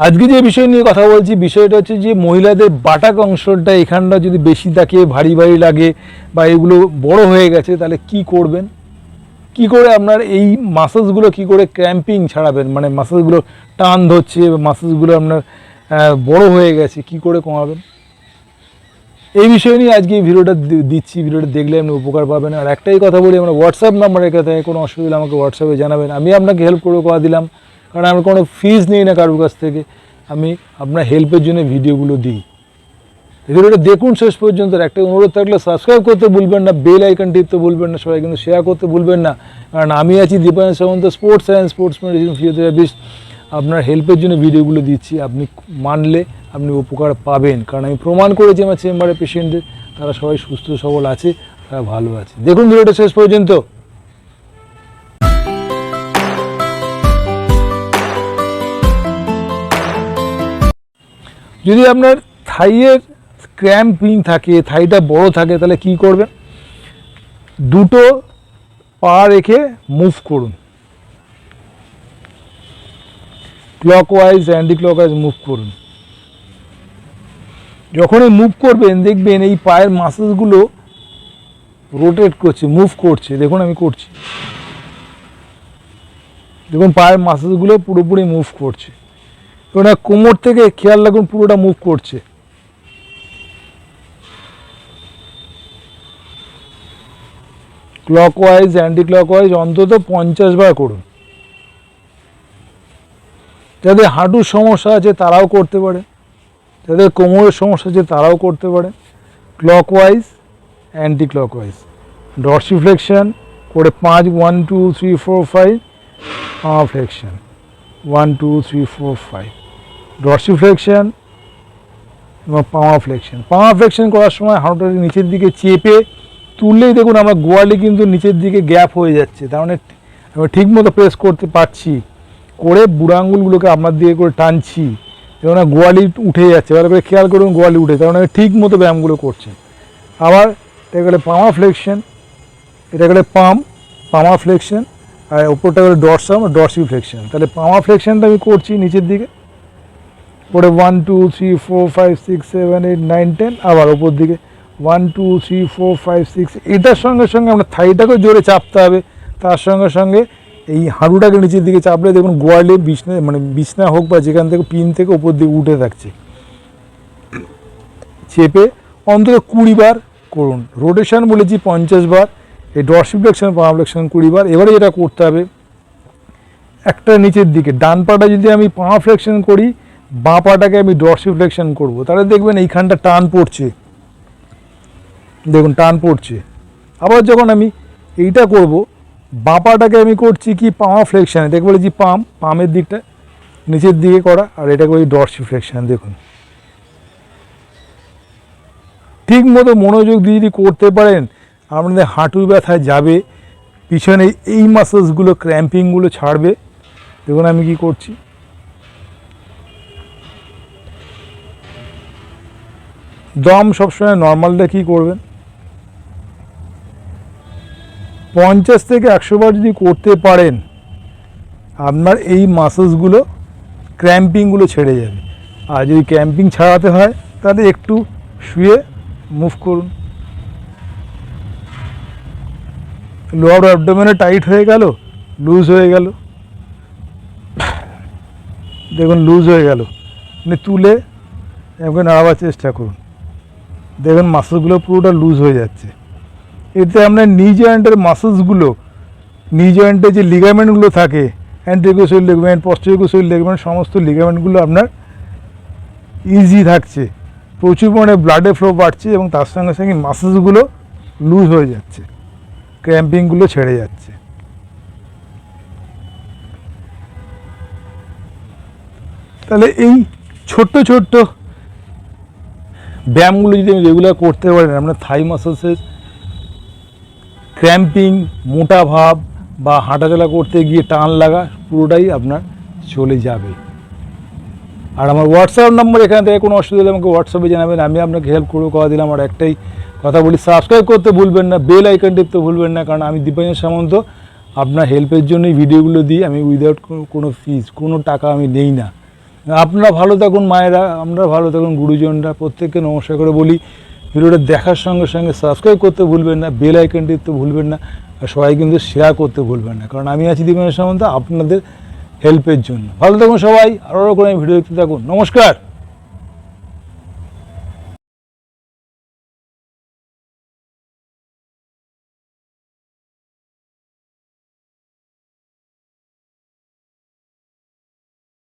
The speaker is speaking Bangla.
আজকে যে বিষয় নিয়ে কথা বলছি বিষয়টা হচ্ছে যে মহিলাদের বাটাক অংশটা এখানটা যদি বেশি থাকে, ভারী ভারী লাগে বা এগুলো বড় হয়ে গেছে, তাহলে কি করবেন, কি করে আপনার এই মাসেলসগুলো কি করে ক্র্যাম্পিং ছাড়াবেন, মানে মাসেলসগুলো টান ধরছে, মাসেলসগুলো আপনার বড় হয়ে গেছে, কি করে কমাবেন, এই বিষয় নিয়ে আজকে এই ভিডিওটা দিচ্ছি। ভিডিওটা দেখলে আপনি উপকার পাবেন। আর একটাই কথা বলি, আমরা হোয়াটসঅ্যাপ নাম্বারের কথা, কোনো অসুবিধা আমাকে হোয়াটসঅ্যাপে জানাবেন, আমি আপনাকে হেল্প করে দিলাম। কারণ আমি কোনো ফিজ নিই না কারোর কাছ থেকে, আমি আপনার হেল্পের জন্য ভিডিওগুলো দিই। ভিডিওটা দেখুন শেষ পর্যন্ত। একটা অনুরোধ থাকলে সাবস্ক্রাইব করতে ভুলবেন না, বেল আইকন টিপতে ভুলবেন না, সবাই কিন্তু শেয়ার করতে ভুলবেন না। কারণ আমি আছি Dipayan Samanta, sports science, sports medicine, physiotherapist. আপনার হেল্পের জন্য ভিডিওগুলো দিচ্ছি, আপনি মানলে আপনি উপকার পাবেন। কারণ আমি প্রমাণ করেছি আমার চেম্বারে পেশেন্টদের, তারা সবাই সুস্থ সবল আছে, তারা ভালো আছে। দেখুন ভিডিওটা শেষ পর্যন্ত। যদি আপনার থাইয়ের ক্র্যাম্পিং থাকে, থাইটা বড় থাকে, তাহলে কি করবেন, দুটো পা রেখে মুভ করুন, ক্লকওয়াইজ অ্যান্টি ক্লকওয়াইজ মুভ করুন। যখনই মুভ করবেন দেখবেন এই পায়ের মাসেলসগুলো রোটেট করছে, মুভ করছে। দেখুন আমি করছি, দেখুন পায়ের মাসেলসগুলো পুরোপুরি মুভ করছে। ওটা কোমর থেকে খেয়াল রাখুন, পুরোটা মুভ করছে। ক্লকওয়াইজ অ্যান্টি ক্লকওয়াইজ অন্তত 50 বার করুন। যাদের হাঁটুর সমস্যা আছে তারাও করতে পারে, যাদের কোমরের সমস্যা আছে তারাও করতে পারে। ক্লকওয়াইজ অ্যান্টি ক্লকওয়াইজ ডরসিফ্লেকশন করে 5 1 2 3 4 5, পাওয়া ফ্লেকশন 1 2 3 4 5, ডরসিফ্লেকশন এবং পাওয়া ফ্লেকশন। পাওয়া ফ্লেকশন করার সময় হাঁটুটাকে নিচের দিকে চেপে তুললেই দেখুন আমার গোয়ালি কিন্তু নিচের দিকে গ্যাপ হয়ে যাচ্ছে, তার মানে আমি ঠিক মতো প্রেস করতে পারছি। করে বুড়ো আঙুলগুলোকে আপনার দিকে করে টানছি, যেমন গোয়ালি উঠে যাচ্ছে। ভালো করে খেয়াল করুন গোয়ালি উঠে, তার মানে ঠিক মতো ব্যায়ামগুলো করছেন। আবার এটা গেলে পামা ফ্লেকশন, এটা গেলে পামা ফ্লেকশন, আর ওপরটা গেলে ডরসি ফ্লেকশন। তাহলে পামা ফ্লেকশনটা আমি করছি নিচের দিকে করে 1 2 3 4 5 6 7 8 9 10, আবার ওপর দিকে 1 2 3 4 5 6। এটার সঙ্গে সঙ্গে আমরা থাইটাকেও জোরে চাপতে হবে, তার সঙ্গে সঙ্গে এই হাঁটুটাকে নিচের দিকে চাপলে দেখুন গোয়ালে বিছনা হোক বা যেখান থেকে পিন থেকে ওপর দিকে উঠে থাকছে। চেপে অন্তত 20 বার করুন। রোটেশন বলেছি 50 বার, এই ডরসিফ্লেকশন পাওয়া ফ্লেকশন 20 বার। এবারে যেটা করতে হবে, একটা নিচের দিকে ডান পাটা যদি আমি পাওয়া ফ্লেকশন করি, বাঁ পাটাকে আমি ডরসিফ্লেকশন করব, তাহলে দেখবেন এইখানটা টান পড়ছে, দেখুন টান পড়ছে। আবার যখন আমি এইটা করব, বাঁ পাটাকে আমি করছি কি পামা ফ্লেকশানে, দেখে বলেছি পামের দিকটা নিচের দিকে করা, আর এটাকে বলি ডরসিফ্লেকশন। দেখুন ঠিক মতো মনোযোগ দিয়ে যদি করতে পারেন, আপনাদের হাঁটুর ব্যথায় যাবে, পিছনে এই মাসেলসগুলো ক্র্যাম্পিংগুলো ছাড়বে। দেখুন আমি কি করছি, দম সবসময় নর্মালটা কি করবেন, 50 থেকে 100 বার যদি করতে পারেন, আপনার এই মাসেলসগুলো ক্র্যাম্পিংগুলো ছেড়ে যাবে। আর যদি ক্র্যাম্পিং ছাড়াতে হয় তাহলে একটু শুয়ে মুভ করুন। লোয়ার অ্যাবডোমেনে টাইট হয়ে গেল, লুজ হয়ে গেল, দেখুন লুজ হয়ে গেল, আপনি তুলে এমন নাড়াবার চেষ্টা করুন, দেখুন মাসেলসগুলো পুরোটা লুজ হয়ে যাচ্ছে। এতে আপনার নি জয়েন্টের মাসেলসগুলো, নি জয়েন্টে যে লিগামেন্টগুলো থাকে, অ্যান্টেরিয়র লিগামেন্ট, পস্টেরিয়র লিগামেন্ট, সমস্ত লিগামেন্টগুলো আপনার ইজি থাকছে, প্রচুর পরিমাণে ব্লাডের ফ্লো বাড়ছে এবং তার সঙ্গে সঙ্গে মাসেলসগুলো লুজ হয়ে যাচ্ছে, ক্র্যাম্পিংগুলো ছেড়ে যাচ্ছে। তাহলে এই ছোট্ট ছোট্ট ব্যায়ামগুলো যদি আমি রেগুলার করতে পারেন, আপনার থাই মাসেলসের ক্র্যাম্পিং, মোটা ভাব বা হাঁটাচলা করতে গিয়ে টান লাগা পুরোটাই আপনার চলে যাবে। আর আমার হোয়াটসঅ্যাপ নাম্বার, এখান থেকে কোনো অসুবিধা হলে আমাকে হোয়াটসঅ্যাপে জানাবেন, আমি আপনাকে হেল্প করে দিলাম। আর একটাই কথা বলি, সাবস্ক্রাইব করতে ভুলবেন না, বেল আইকন টিপতে ভুলবেন না। কারণ আমি দীপায়ন সামন্ত আপনার হেল্পের জন্যই ভিডিওগুলো দিই, আমি উইদাউট কোনো ফিজ, কোনো টাকা আমি নেই না। আপনারা ভালো থাকুন মায়েরা, আমরা ভালো থাকুন গুরুজনরা, প্রত্যেককে নমস্কার করে বলি ভিডিওটা দেখার সঙ্গে সঙ্গে সাবস্ক্রাইব করতে ভুলবেন না, বেল আইকন টিপতে ভুলবেন না, আর সবাই কিন্তু শেয়ার করতে ভুলবেন না, কারণ আমি আছি দীপেন সামন্ত আপনাদের হেল্পের জন্য। ভালো থাকুন সবাই, আরও করে ভিডিও দেখতে থাকুন। নমস্কার।